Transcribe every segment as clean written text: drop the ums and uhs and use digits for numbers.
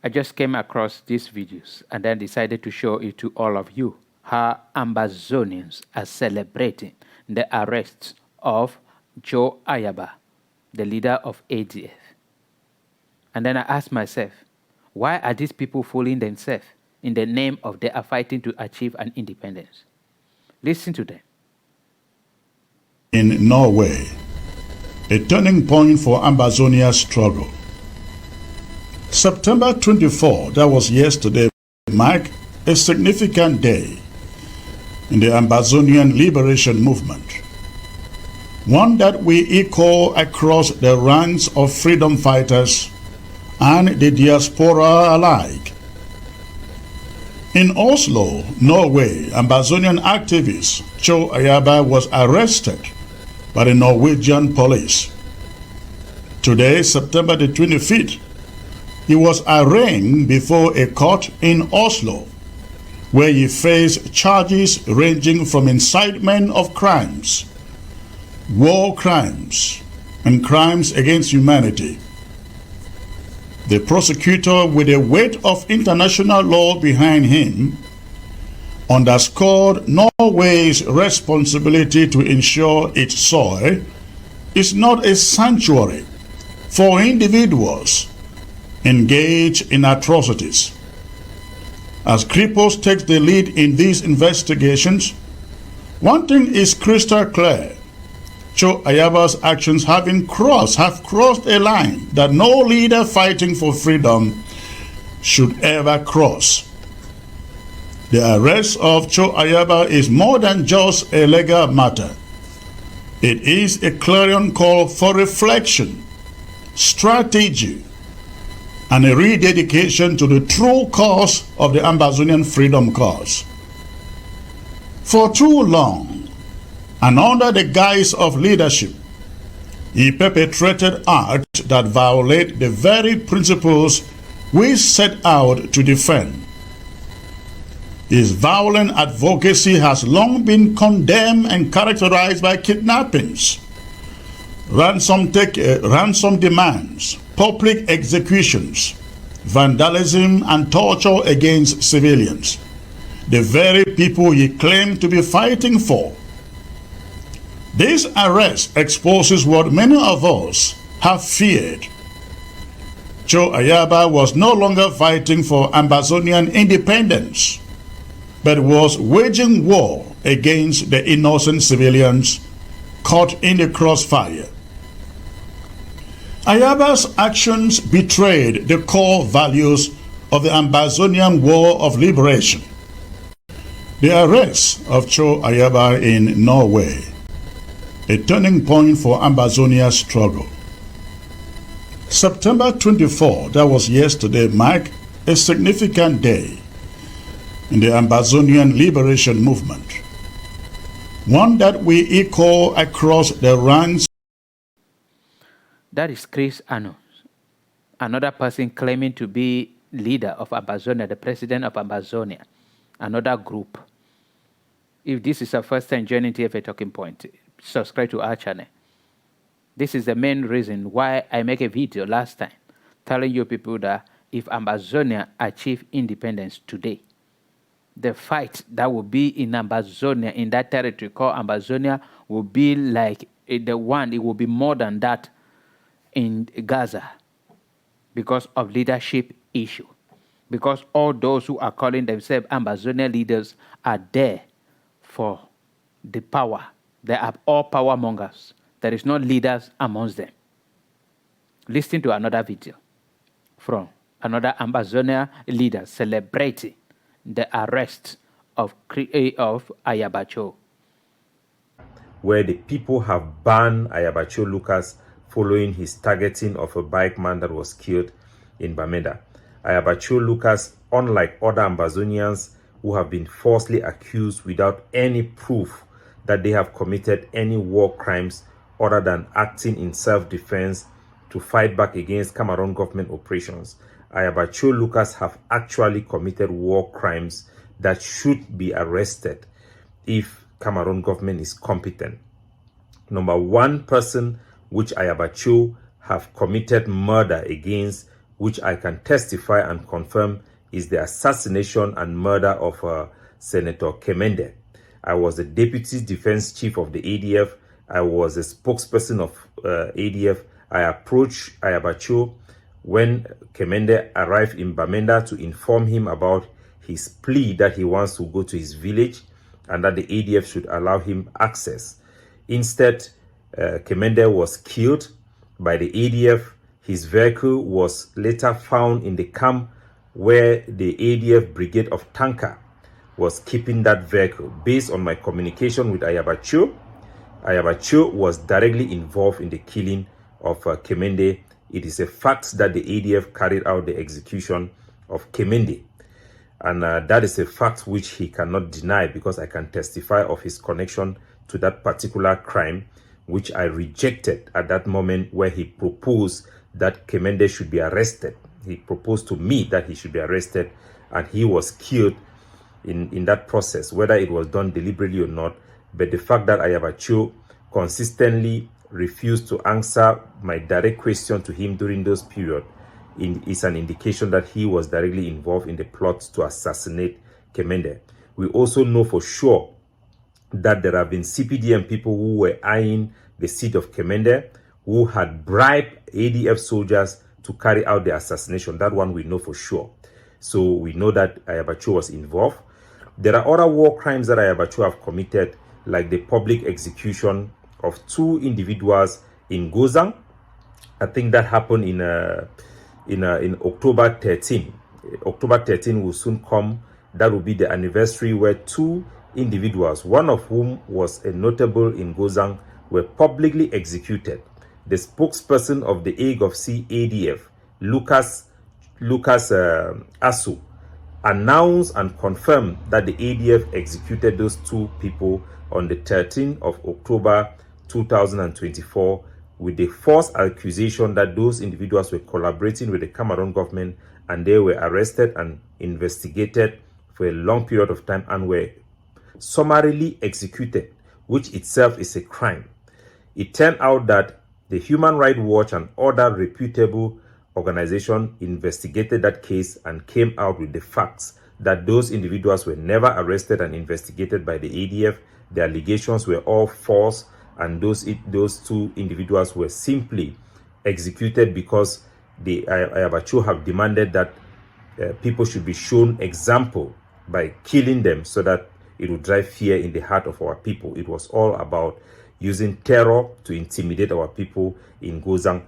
I just came across these videos and then decided to show it to all of you how Ambazonians are celebrating the arrest of Cho Ayaba, the leader of ADF. And then I asked myself, why are these people fooling themselves in the name of they are fighting to achieve an independence? Listen to them. In Norway, a turning point for Ambazonia's struggle. September 24, that was yesterday, marked a significant day in the Ambazonian liberation movement, one that we echo across the ranks of freedom fighters and the diaspora alike. In Oslo, Norway, Ambazonian activist Cho Ayaba was arrested by the Norwegian police. Today, September the 25th, he was arraigned before a court in Oslo, where he faced charges ranging from incitement of crimes, war crimes, and crimes against humanity. The prosecutor, with the weight of international law behind him, underscored Norway's responsibility to ensure its soil is not a sanctuary for individuals engaged in atrocities. As Kripos takes the lead in these investigations, one thing is crystal clear. Cho Ayaba's actions have crossed a line that no leader fighting for freedom should ever cross. The arrest of Cho Ayaba is more than just a legal matter. It is a clarion call for reflection, strategy, and a rededication to the true cause of the Ambazonian freedom cause. For too long, and under the guise of leadership, he perpetrated acts that violate the very principles we set out to defend. His violent advocacy has long been condemned and characterized by kidnappings, ransom demands, public executions, vandalism, and torture against civilians, the very people he claimed to be fighting for. This arrest exposes what many of us have feared. Cho Ayaba was no longer fighting for Ambazonian independence, but was waging war against the innocent civilians caught in the crossfire. Ayaba's actions betrayed the core values of the Ambazonian War of Liberation. The arrest of Cho Ayaba in Norway, a turning point for Ambazonia's struggle. September 24, that was yesterday, marked a significant day in the Ambazonian liberation movement, one that we echo across the ranks. That is Chris Anos, another person claiming to be leader of Ambazonia, the president of Ambazonia, another group. If this is your first time joining TFA Talking Point, subscribe to our channel. This is the main reason why I make a video last time telling you people that if Ambazonia achieve independence today, the fight that will be in Ambazonia, in that territory called Ambazonia, will be like the one, it will be more than that in Gaza because of leadership issue. Because all those who are calling themselves Ambazonia leaders are there for the power. They are all power mongers. There is no leaders amongst them. Listen to another video from another Ambazonia leader celebrating the arrest of Ayaba Cho, where the people have banned Ayaba Cho Lucas following his targeting of a bike man that was killed in Bamenda. Ayaba Cho Lucas, unlike other Ambazonians who have been falsely accused without any proof that they have committed any war crimes other than acting in self-defense to fight back against Cameroon government operations, Ayaba Cho Lucas have actually committed war crimes that should be arrested if Cameroon government is competent. Number one person which Ayaba Cho have committed murder against which I can testify and confirm is the assassination and murder of Senator Kemende. I was the Deputy Defense Chief of the ADF. I was a spokesperson of ADF. I approached Ayaba Cho when Kemende arrived in Bamenda to inform him about his plea that he wants to go to his village and that the ADF should allow him access. Instead, Kemende was killed by the ADF. His vehicle was later found in the camp where the ADF Brigade of Tanka was keeping that vehicle. Based on my communication with Ayaba Cho was directly involved in the killing of Kemende. It is a fact that the ADF carried out the execution of Kemende. And that is a fact which he cannot deny, because I can testify of his connection to that particular crime, which I rejected at that moment where he proposed that Kemende should be arrested. He proposed to me that he should be arrested, and he was killed in that process, whether it was done deliberately or not. But the fact that Ayaba Cho consistently refused to answer my direct question to him during those periods is an indication that he was directly involved in the plot to assassinate Kemende. We also know for sure that there have been CPDM people who were eyeing the seat of Kemende, who had bribed ADF soldiers to carry out the assassination. That one we know for sure. So we know that Ayaba Cho was involved. There are other war crimes that Ayaba Cho have committed, like the public execution of 2 individuals in Gozang. I think that happened in October 13. October 13 will soon come. That will be the anniversary where 2 individuals, one of whom was a notable in Gozang, were publicly executed. The spokesperson of the Ague of Sea ADF, Lucas Asu, announced and confirmed that the ADF executed those 2 people on the 13th of October 2024 with the false accusation that those individuals were collaborating with the Cameroon government, and they were arrested and investigated for a long period of time and were summarily executed, which itself is a crime. It turned out that the Human Rights Watch and other reputable organizations investigated that case and came out with the facts that those individuals were never arrested and investigated by the ADF. The allegations were all false, and those 2 individuals were simply executed because the Ayaba Cho have demanded that people should be shown example by killing them so that it would drive fear in the heart of our people. It was all about using terror to intimidate our people in Gozang.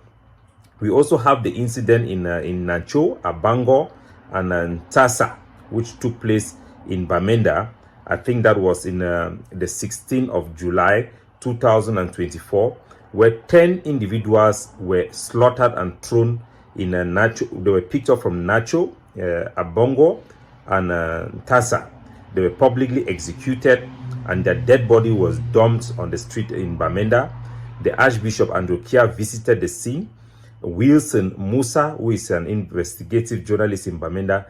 We also have the incident in Nacho, Abango, and Tasa, which took place in Bamenda. I think that was in the 16th of July 2024, where 10 individuals were slaughtered and thrown in Nacho. They were picked up from Nacho, Abongo, and Tasa. They were publicly executed, and their dead body was dumped on the street in Bamenda. The Archbishop Androkia visited the scene. Wilson Musa, who is an investigative journalist in Bamenda,